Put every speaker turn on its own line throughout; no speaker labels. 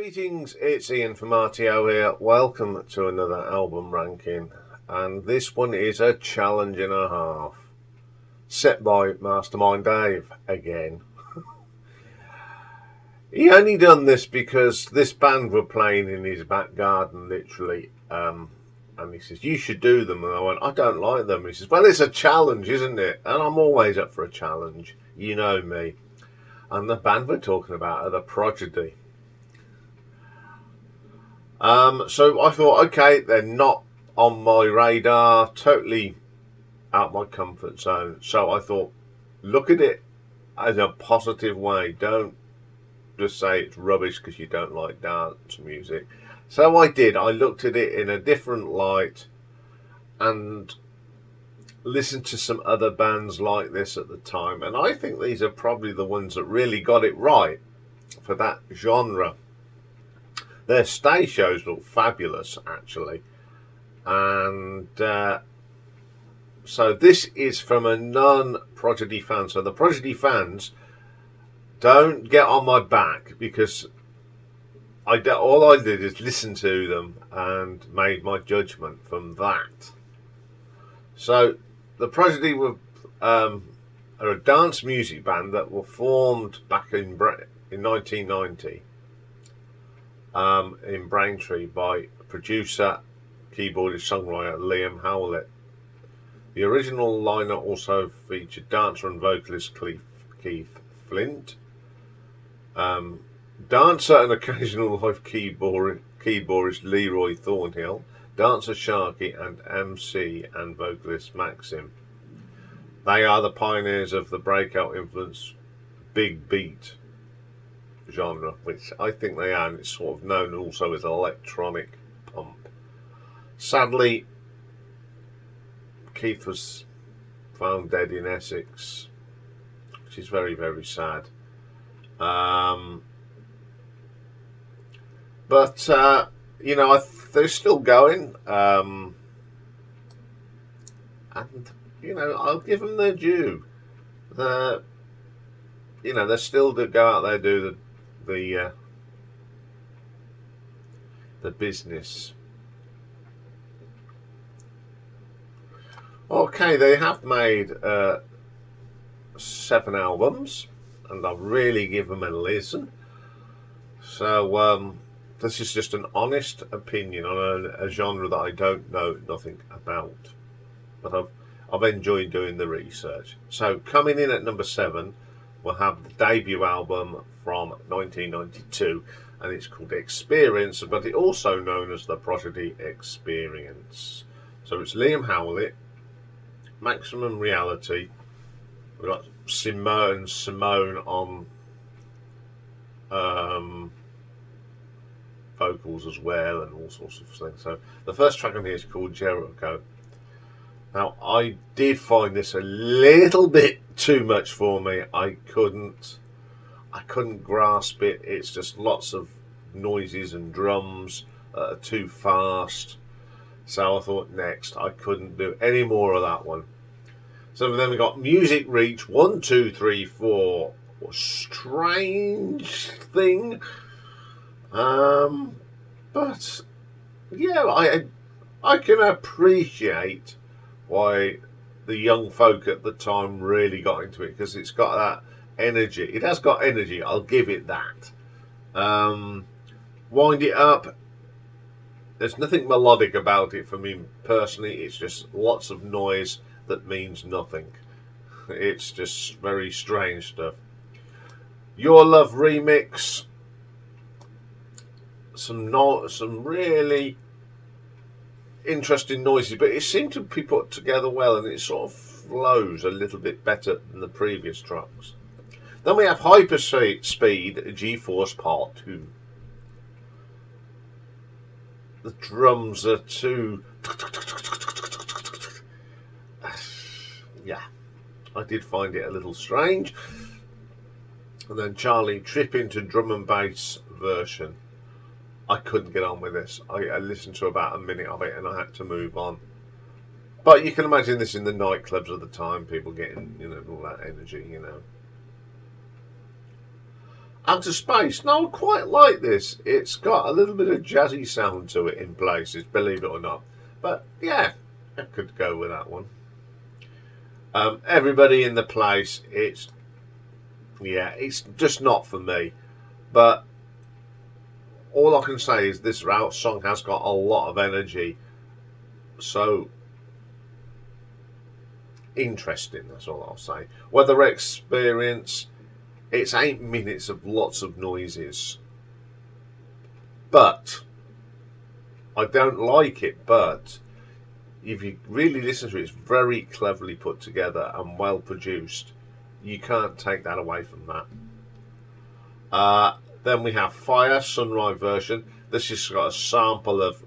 Greetings, it's Iain from RTO here. Welcome to another album ranking, and this one is a challenge and a half, set by Mastermind Dave again. He only done this because this band were playing in his back garden, literally, and he says, you should do them. And I went, I don't like them. He says, well, it's a challenge, isn't it? And I'm always up for a challenge, you know me. And the band we're talking about are the Prodigy. So I thought, okay, they're not on my radar, totally out my comfort zone. So I thought, look at it as a positive way. Don't just say it's rubbish because you don't like dance music. So I did. I looked at it in a different light and listened to some other bands like this at the time. And I think these are probably the ones that really got it right for that genre. Their stage shows look fabulous, actually. And so this is from a non-Prodigy fan. So the Prodigy fans, don't get on my back, because all I did is listen to them and made my judgment from that. So the Prodigy were are a dance music band that were formed back in 1990. In Braintree by producer, keyboardist, songwriter Liam Howlett. The original lineup also featured dancer and vocalist Keith Flint, dancer and occasional live keyboardist Leroy Thornhill, dancer Sharky, and MC and vocalist Maxim. They are the pioneers of the breakout influence big beat genre, which I think they are, and it's sort of known also as electronic pump. Sadly, Keith was found dead in Essex, which is very, very sad. But you know, they're still going, and you know, I'll give them their due. You know, they're still to go out there do the business. Okay, they have made 7 albums, and I've really given them a listen. So this is just an honest opinion on a genre that I don't know nothing about, but I've enjoyed doing the research. So coming in at number 7, we'll have the debut album from 1992, and it's called Experience, but it's also known as the Prodigy Experience. So it's Liam Howlett, Maximum Reality. We've got Simone on vocals as well, and all sorts of things. So the first track on here is called Jericho. Now, I did find this a little bit too much for me. I couldn't grasp it. It's just lots of noises and drums too fast. So I thought, next. I couldn't do any more of that one. So then we got Music Reach 1, 2, 3, 4. Strange thing. But yeah, I can appreciate why the young folk at the time really got into it, because it's got that energy. It has got energy, I'll give it that. Wind It Up, there's nothing melodic about it for me personally. It's just lots of noise that means nothing. It's just very strange stuff. Your Love remix, some really interesting noises, but it seemed to be put together well, and it sort of flows a little bit better than the previous tracks. Then we have Hyperspeed G-Force Part 2. The drums are too... yeah, I did find it a little strange. And then Charlie Trip into drum and bass version. I couldn't get on with this. I listened to about a minute of it and I had to move on. But you can imagine this in the nightclubs of the time, people getting, you know, all that energy, you know. Outer Space. No, I quite like this. It's got a little bit of jazzy sound to it in places, believe it or not. But yeah, I could go with that one. Everybody in the Place. It's just not for me. But all I can say is this song has got a lot of energy. So interesting, that's all I'll say. Weather Experience, it's 8 minutes of lots of noises. But I don't like it, but if you really listen to it, it's very cleverly put together and well produced. You can't take that away from that. Then we have Fire, Sunrise version. This has got a sample of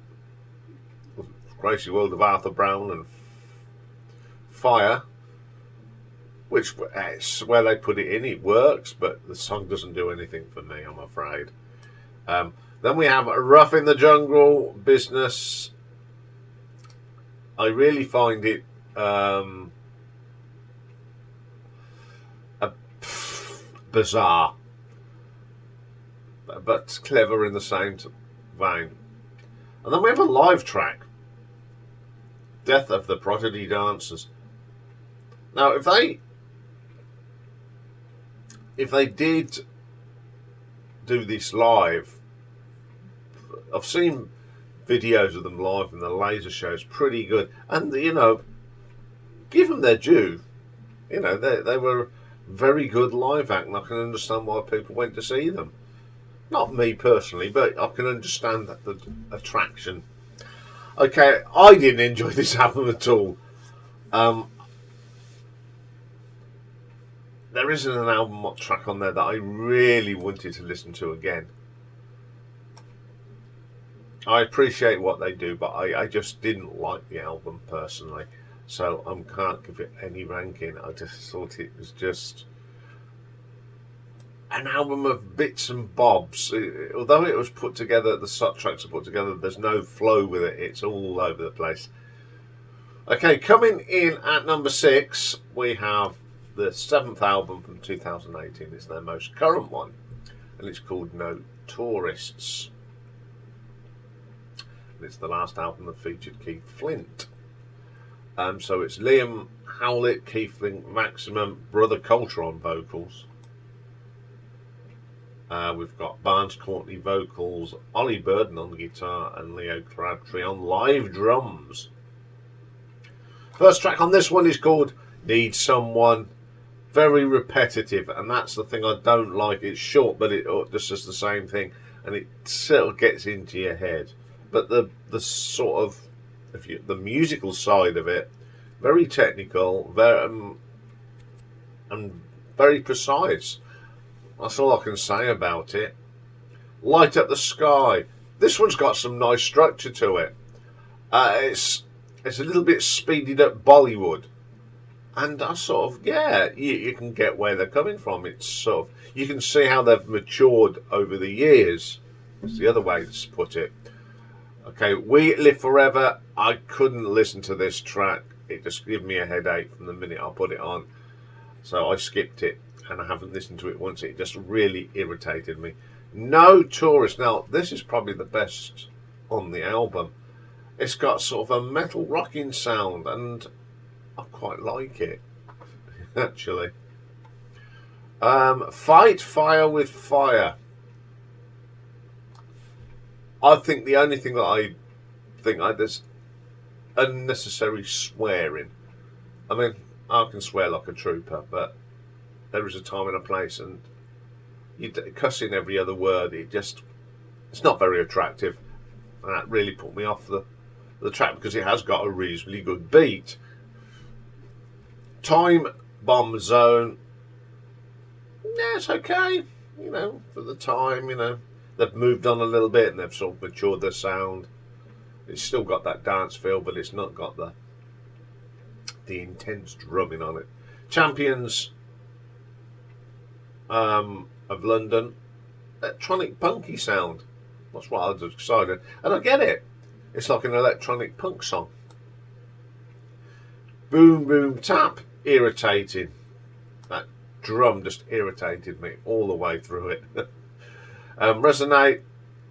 Crazy World of Arthur Brown and Fire, which where they put it in, it works, but the song doesn't do anything for me, I'm afraid. Then we have Rough in the Jungle, Business. I really find it bizarre, but clever in the same vein. And then we have a live track, Death of the Prodigy Dancers. Now, if they did do this live, I've seen videos of them live in the laser shows, pretty good. And give them their due. They were very good live act, and I can understand why people went to see them. Not me personally, but I can understand the attraction. Okay, I didn't enjoy this album at all. There isn't an album track on there that I really wanted to listen to again. I appreciate what they do, but I just didn't like the album personally. So I can't give it any ranking. I just thought it was just an album of bits and bobs. Although it was put together, the tracks are put together, there's no flow with it. It's all over the place. Okay, coming in at number 6, we have the 7th album from 2018. It's their most current one, and it's called No Tourists. And it's the last album that featured Keith Flint. So it's Liam Howlett, Keith Flint, Maximum, Brother Culture on vocals. We've got Barnes Courtney vocals, Ollie Burden on guitar, and Leo Crabtree on live drums. First track on this one is called Need Someone. Very repetitive, and that's the thing I don't like. It's short, but it just does the same thing, and it sort of gets into your head. But the sort of the musical side of it, very technical, very and very precise. That's all I can say about it. Light Up the Sky. This one's got some nice structure to it. It's a little bit speeded up Bollywood. And I sort of, you can get where they're coming from. It's sort of, you can see how they've matured over the years. That's the other way to put it. Okay, We Live Forever. I couldn't listen to this track. It just gave me a headache from the minute I put it on. So I skipped it, and I haven't listened to it once. It just really irritated me. No Tourist. Now, this is probably the best on the album. It's got sort of a metal rocking sound, and I quite like it, actually. Fight Fire with Fire. I think the only thing that I think there's unnecessary swearing. I mean, I can swear like a trooper, but there is a time and a place, and you cussing every other word. It's not very attractive, and that really put me off the track because it has got a reasonably good beat. Time Bomb Zone. Yeah, it's okay. For the time, they've moved on a little bit and they've sort of matured their sound. It's still got that dance feel, but it's not got the intense drumming on it. Champions of London. Electronic punky sound. That's what I was excited. And I get it. It's like an electronic punk song. Boom Boom Tap. Irritating. That drum just irritated me all the way through it. Resonate,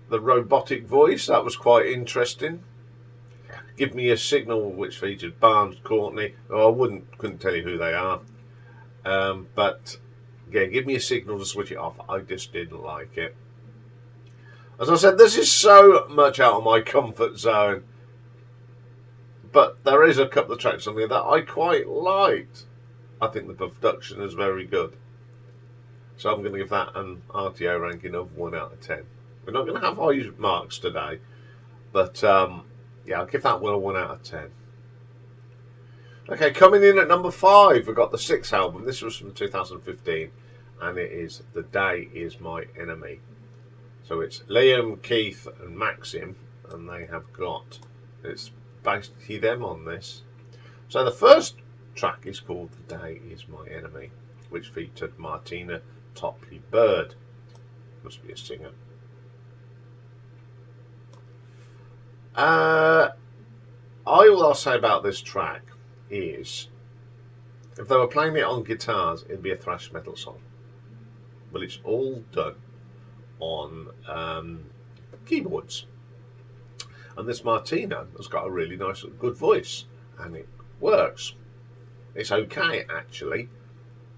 the robotic voice, that was quite interesting. Give Me a Signal, which featured Barnes Courtney. Oh, couldn't tell you who they are. But yeah, Give Me a Signal to switch it off. I just didn't like it. As I said, this is so much out of my comfort zone. But there is a couple of tracks on there that I quite liked. I think the production is very good. So I'm going to give that an RTO ranking of 1 out of 10. We're not going to have high marks today. But yeah, I'll give that one a 1 out of 10. Okay, coming in at number 5, we've got the 6th album. This was from 2015. And it is The Day Is My Enemy. So it's Liam, Keith and Maxim. And they have got... It's basically them on this. So the first track is called The Day Is My Enemy, which featured Martina Topley Bird. Must be a singer. All I'll say about this track is, if they were playing it on guitars, it'd be a thrash metal song. But it's all done on keyboards. And this Martina has got a really nice, good voice, and it works. It's okay, actually,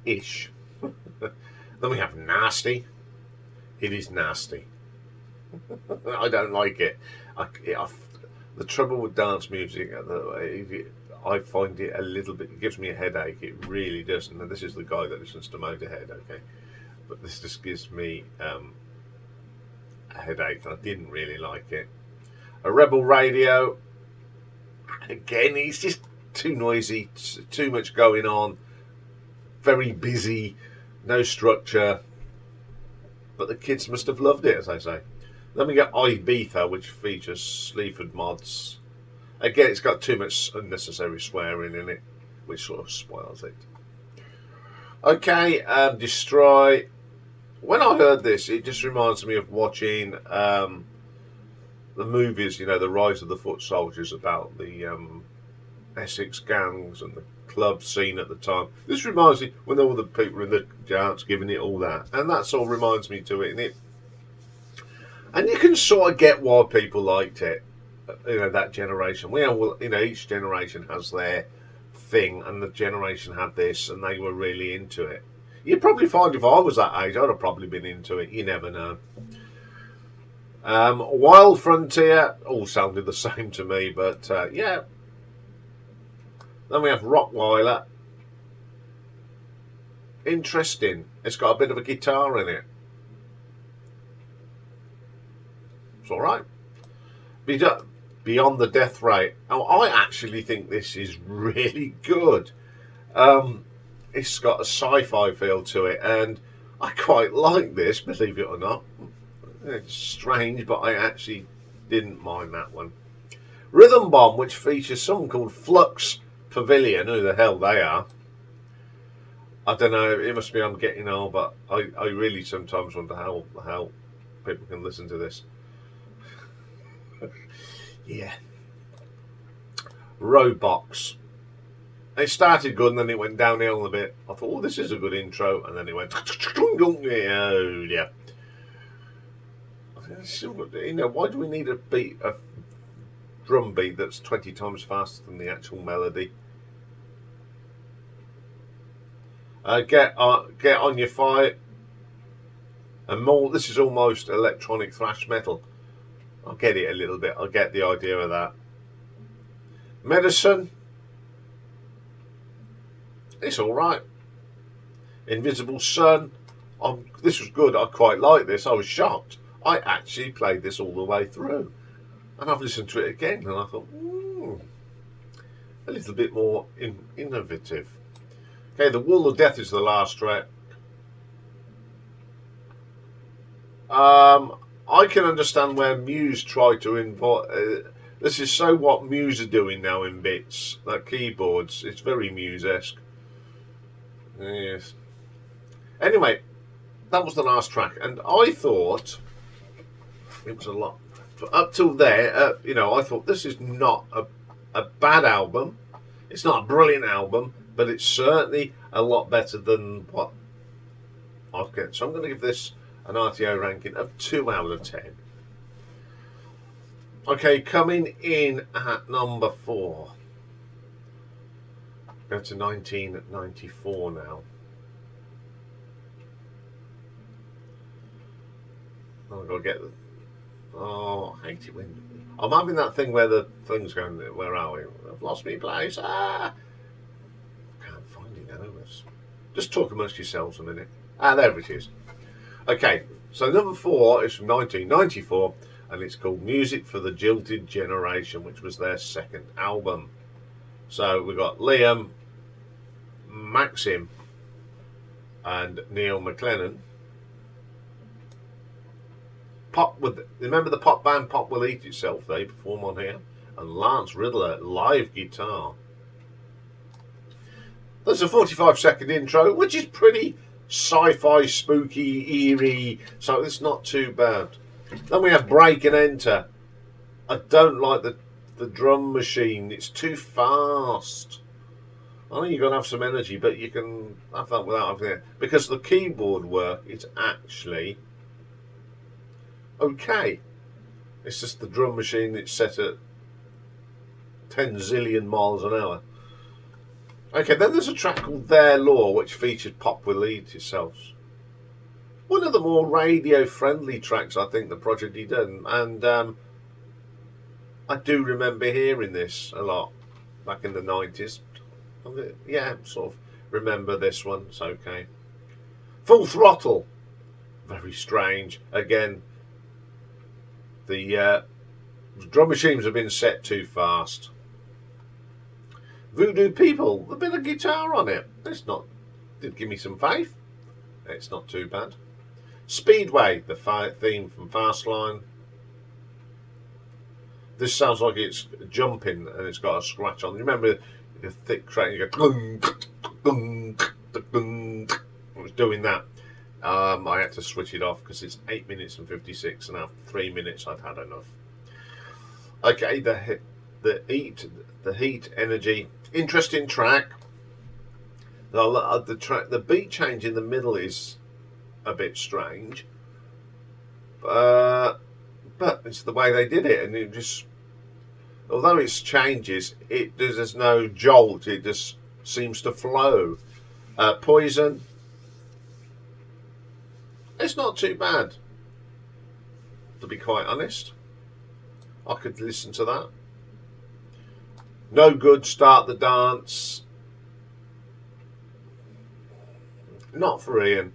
ish. Then we have Nasty. It is nasty. I don't like it. The trouble with dance music, I find it a little bit, it gives me a headache. It really does. And this is the guy that listens to Motorhead, okay? But this just gives me a headache, and I didn't really like it. A Rebel Radio, again, it's just too noisy, too much going on, very busy, no structure, but the kids must have loved it, as I say. Then we get Ibiza, which features Sleaford Mods. Again, it's got too much unnecessary swearing in it, which sort of spoils it. Okay, Destroy. When I heard this, it just reminds me of watching the movies, you know, The Rise of the Foot Soldiers, about the Essex gangs and the club scene at the time. This reminds me when all the people in the dance giving it all that, and that sort of reminds me to it. And you can sort of get why people liked it, you know, that generation. Each generation has their thing, and the generation had this, and they were really into it. You'd probably find if I was that age, I'd have probably been into it. You never know. Wild Frontier all sounded the same to me, but yeah. Then we have Rockweiler. Interesting. It's got a bit of a guitar in it. It's all right. Beyond the Death Ray. Oh, I actually think this is really good. It's got a sci-fi feel to it, and I quite like this, believe it or not. It's strange, but I actually didn't mind that one. Rhythm Bomb, which features someone called Flux Pavilion, who the hell they are. I don't know, it must be I'm getting old, but I really sometimes wonder how the hell people can listen to this. Yeah. Roadbox. It started good and then it went downhill a bit. I thought, oh, this is a good intro, and then it went, oh yeah. You know, why do we need a drum beat that's 20 times faster than the actual melody? Get on your fight. And more. This is almost electronic thrash metal. I get it a little bit. I get the idea of that. Medicine. It's all right. Invisible Sun. This was good. I quite like this. I was shocked. I actually played this all the way through, and I've listened to it again, and I thought, a little bit more innovative. Okay, The Wall of Death is the last track. I can understand where Muse tried to involve. This is so what Muse are doing now in bits, like keyboards. It's very Muse-esque. Yes. Anyway, that was the last track, and I thought it was a lot. Up till there, you know, I thought this is not a bad album. It's not a brilliant album, but it's certainly a lot better than what Okay, so I'm going to give this an RTO ranking of 2 out of 10. Okay, coming in at number 4. Go to 1994 now. I've got to get the... Oh, I hate it when... I'm having that thing where the thing's going, where are we? I've lost my place. I can't find it now. Just talk amongst yourselves a minute. There it is. Okay, so number 4 is from 1994, and it's called Music for the Jilted Generation, which was their second album. So we've got Liam, Maxim, and Neil McLennan. Remember the pop band Pop Will Eat Itself? They perform on here. And Lance Riddler, live guitar. There's a 45-second intro, which is pretty sci-fi, spooky, eerie, so it's not too bad. Then we have Break and Enter. I don't like the drum machine. It's too fast. I know you've got to have some energy, but you can have that without having it. Because the keyboard work is actually okay. It's just the drum machine that's set at 10 zillion miles an hour. Okay, then there's a track called Their Law, which featured Pop Will Eat Itself. One of the more radio-friendly tracks I think the Prodigy done, and I do remember hearing this a lot back in the 90s. Yeah, sort of remember this one. It's okay. Full Throttle, very strange. Again, the drum machines have been set too fast. Voodoo People, a bit of guitar on it. It's not. Did give me some faith. It's not too bad. Speedway, the theme from Fastline. This sounds like it's jumping and it's got a scratch on. You remember the thick track? You go. It was doing that. I had to switch it off because it's 8 minutes and 56, and after 3 minutes, I'd had enough. Okay, the heat energy. Interesting track. The beat change in the middle is a bit strange, but it's the way they did it, and it just, although it's changes, there's no jolt. It just seems to flow. Poison. It's not too bad, to be quite honest. I could listen to that. No Good, Start the Dance. Not for Iain.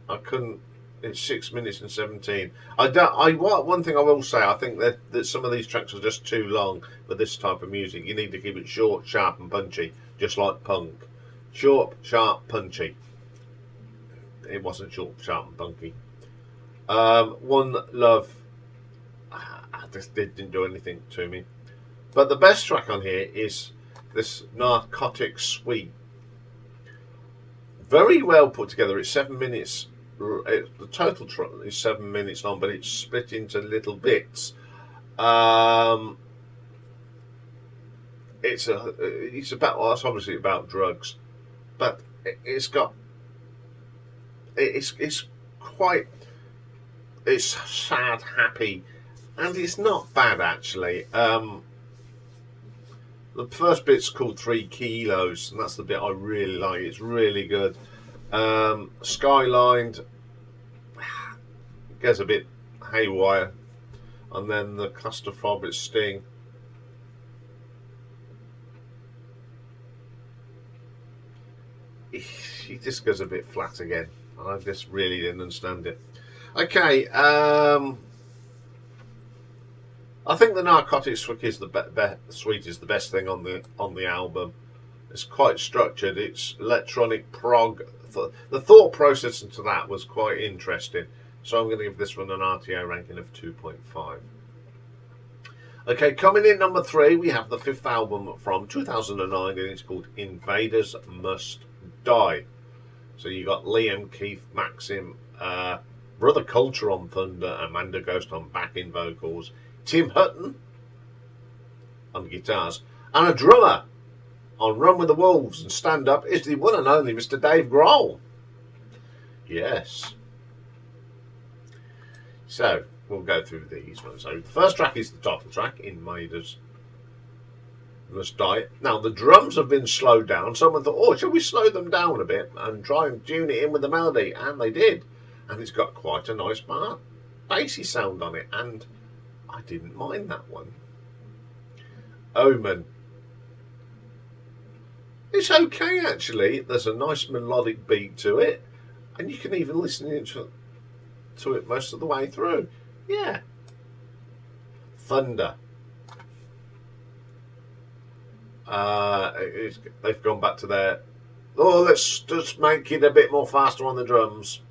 I couldn't. It's 6 minutes and 17. One thing I will say, I think that some of these tracks are just too long for this type of music. You need to keep it short, sharp, and punchy, just like punk. Short, sharp, punchy. It wasn't short, sharp, and punky. One Love. I just didn't do anything to me. But the best track on here is this Narcotic Suite. Very well put together. It's 7 minutes. The total is 7 minutes long, but it's split into little bits. It's about, well, it's obviously about drugs, but it's sad, happy, and it's not bad actually. The first bit's called 3 Kilos, and that's the bit I really like. It's really good. Skylined gets a bit haywire, and then the claustrophobic Sting. He just goes a bit flat again. I just really didn't understand it. Okay, I think the Narcotic Suite is the best thing on the album. It's quite structured. It's electronic prog. The thought process into that was quite interesting. So I'm going to give this one an RTO ranking of 2.5. Okay, coming in number 3, we have the 5th album from 2009, and it's called Invaders Must Die. So you got Liam, Keith, Maxim, Brother Culture on Thunder, Amanda Ghost on backing vocals, Tim Hutton on guitars, and a drummer on Run with the Wolves and stand-up is the one and only Mr. Dave Grohl. Yes. So we'll go through these ones. So the first track is the title track, Invaders Must Die. Now the drums have been slowed down. Someone thought, oh, shall we slow them down a bit and try and tune it in with the melody? And they did. And it's got quite a nice bassy sound on it. And I didn't mind that one. Omen. It's okay actually. There's a nice melodic beat to it. And you can even listen to it most of the way through. Yeah. Thunder. They've gone back to their, oh, let's just make it a bit more faster on the drums.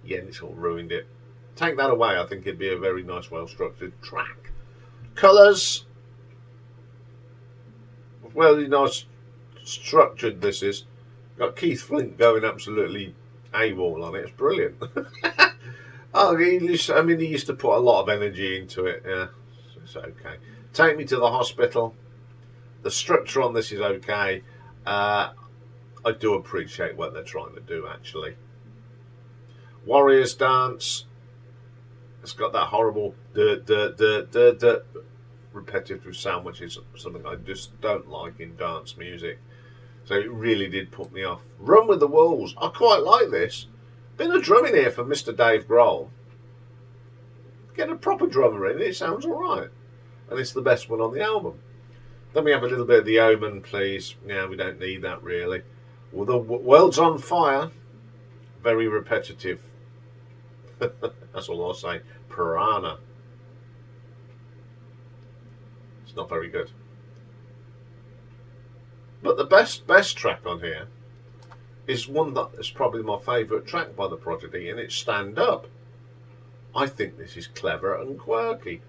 Yeah, and it's all ruined it. Take that away, I think it'd be a very nice, well-structured track. Colours. Well, nice structured this is. Got Keith Flint going absolutely AWOL on it. It's brilliant. Oh, he used to put a lot of energy into it. Yeah, it's okay. Take Me to the Hospital. The structure on this is okay. I do appreciate what they're trying to do, actually. Warriors Dance. It's got that horrible repetitive sound, which is something I just don't like in dance music. So it really did put me off. Run with the Wolves. I quite like this. Been a drum in here for Mr. Dave Grohl. Get a proper drummer in, it sounds alright. And it's the best one on the album. Then we have a little bit of The Omen, please. Yeah, we don't need that really. Well, the World's on Fire. Very repetitive. That's all I'll say. Piranha. It's not very good. But the best track on here is one that is probably my favourite track by the Prodigy, and it's Stand Up. I think this is clever and quirky.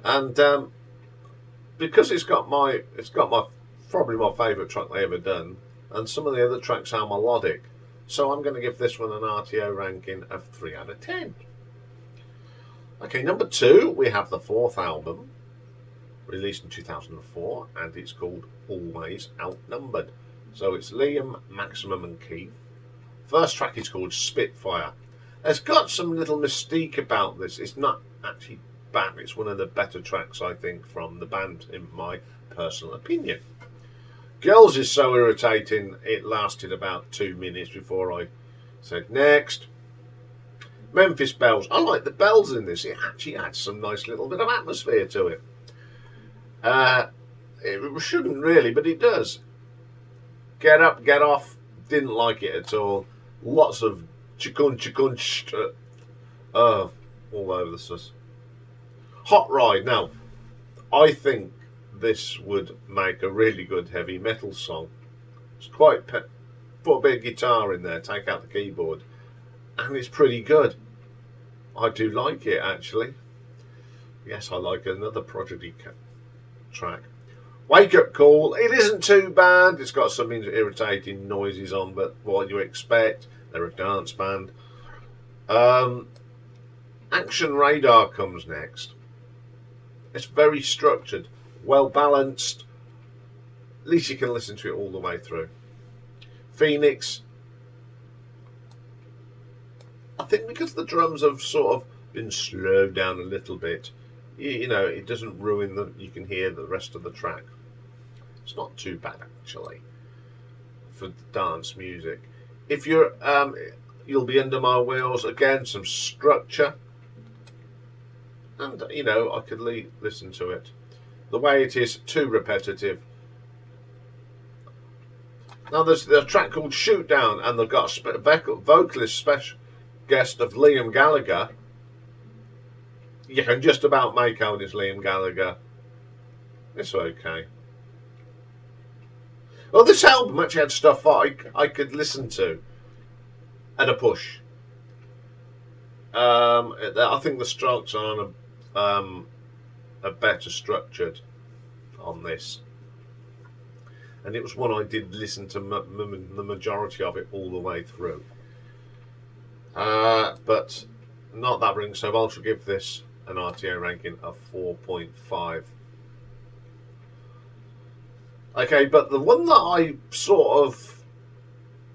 And because it's got my probably my favourite track they ever done, and some of the other tracks are melodic, so I'm going to give this one an RTO ranking of 3 out of 10. Okay, number 2, we have the 4th album, released in 2004, and it's called Always Outnumbered. So it's Liam, Maximum and Keith. First track is called Spitfire. It's got some little mystique about this. It's not actually bad. It's one of the better tracks, I think, from the band, in my personal opinion. Girls is so irritating, it lasted about 2 minutes before I said next. Memphis Bells. I like the bells in this. It actually adds some nice little bit of atmosphere to it. It shouldn't really, but it does. Get Up, Get Off. Didn't like it at all. Lots of chikun, all over the sus. Hot Ride. Now, I think this would make a really good heavy metal song. It's quite put a bit of guitar in there, take out the keyboard, and it's pretty good. I do like it, actually. Yes, I like another Prodigy track. Wake Up Call. It isn't too bad. It's got some irritating noises on, but what you expect. They're a dance band. Action Radar comes next. It's very structured, well balanced. At least you can listen to it all the way through. Phoenix. I think because the drums have sort of been slowed down a little bit, you know, it doesn't ruin you can hear the rest of the track. It's not too bad, actually, for dance music. If you're, You'll Be Under My Wheels, again, some structure. And, you know, I could listen to it. The Way It Is, too repetitive. Now, there's a track called Shoot Down, and they've got a vocalist special guest of Liam Gallagher. You can just about make out it's Liam Gallagher. It's okay. Well, this album actually had stuff I could listen to at a push. I think the Strokes are on a better structured on this, and it was one I did listen to the majority of it all the way through. But not that ring, so I'll give this an RTO ranking of 4.5. Okay, but the one that I sort of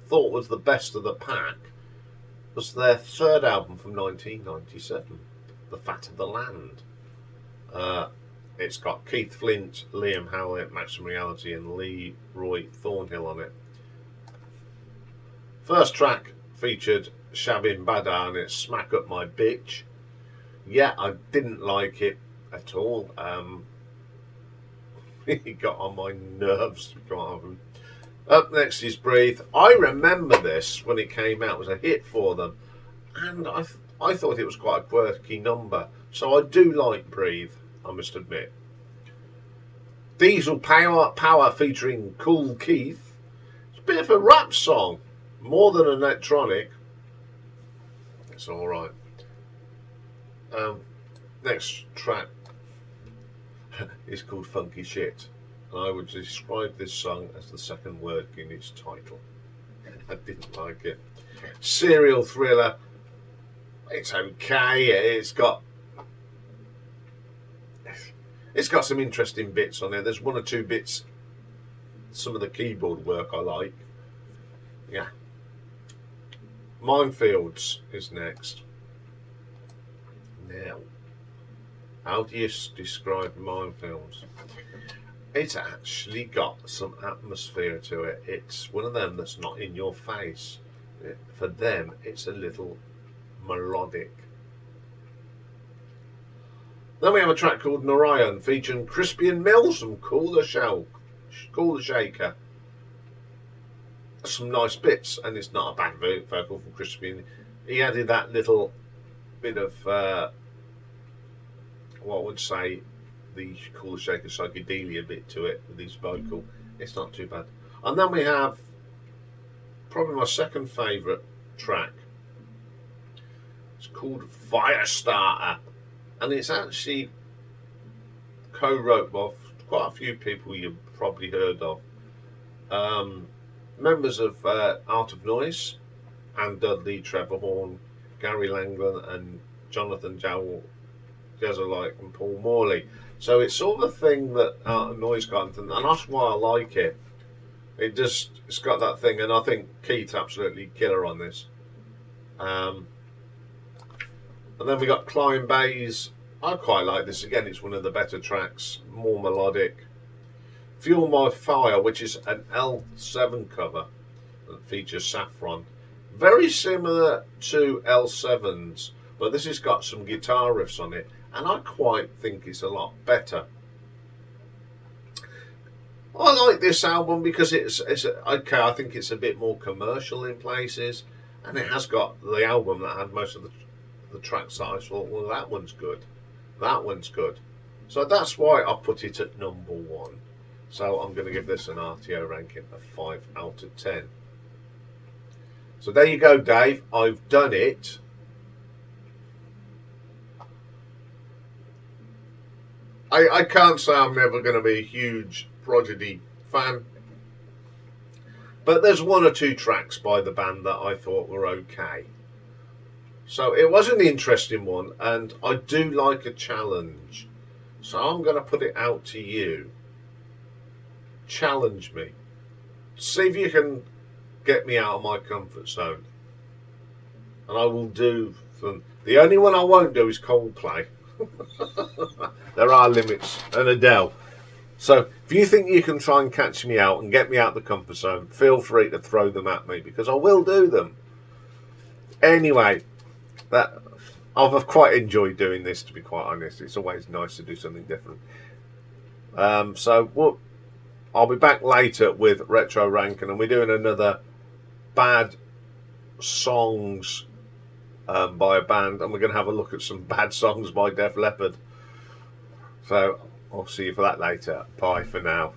thought was the best of the pack was their third album from 1997, The Fat of the Land. Uh, it's got Keith Flint, Liam Howlett, Maximum Reality, and Leroy Thornhill on it. First track featured Shabin Badar, and it's Smack Up My Bitch. Yeah, I didn't like it at all. It got on my nerves. Up next is Breathe. I remember this when it came out. It was a hit for them, and I thought it was quite a quirky number. So I do like Breathe, I must admit. Diesel Power featuring Cool Keith. It's a bit of a rap song, more than an electronic. It's all right. Next track is called Funky Shit, and I would describe this song as the second word in its title. I didn't like it. Serial Thriller. It's okay. It's got some interesting bits on there. There's one or two bits, some of the keyboard work I like. Yeah. Minefields is next. Now, how do you describe Minefields? It's actually got some atmosphere to it. It's one of them that's not in your face. For them, it's a little melodic. Then we have a track called Narayan featuring Crispian Mills from Cool the Shaker. Some nice bits, and it's not a bad vocal from Crispian. He added that little bit of what I would say the Cool the Shaker psychedelia bit to it with his vocal. It's not too bad. And then we have probably my second favourite track. It's called Firestarter, and it's actually co-wrote by quite a few people you've probably heard of. Members of Art of Noise, Anne Dudley, Trevor Horn, Gary Langland, and Jonathan Jezelnik and Paul Morley. So it's sort of a thing that Art of Noise got, and that's why I like it. It's got that thing, and I think Keith absolutely killer on this. And then we got Climb Bays. I quite like this. Again, it's one of the better tracks, more melodic. Fuel My Fire, which is an L7 cover that features Saffron. Very similar to L7's, but this has got some guitar riffs on it, and I quite think it's a lot better. I like this album because it's okay. I think it's a bit more commercial in places, and it has got the album that had most of the tracks that I thought, well, that one's good. That one's good. So that's why I put it at number 1. So I'm going to give this an RTO ranking of 5 out of 10. So there you go, Dave. I've done it. I can't say I'm never going to be a huge Prodigy fan, but there's one or two tracks by the band that I thought were okay. So it was an interesting one, and I do like a challenge. So I'm going to put it out to you. Challenge me. See if you can get me out of my comfort zone. And I will do them. The only one I won't do is Coldplay. There are limits. And Adele. So if you think you can try and catch me out and get me out of the comfort zone, feel free to throw them at me, because I will do them. Anyway, I've quite enjoyed doing this, to be quite honest. It's always nice to do something different. I'll be back later with Retro Ranking, and we're doing another bad songs by a band, and we're going to have a look at some bad songs by Def Leppard. So I'll see you for that later. Bye for now.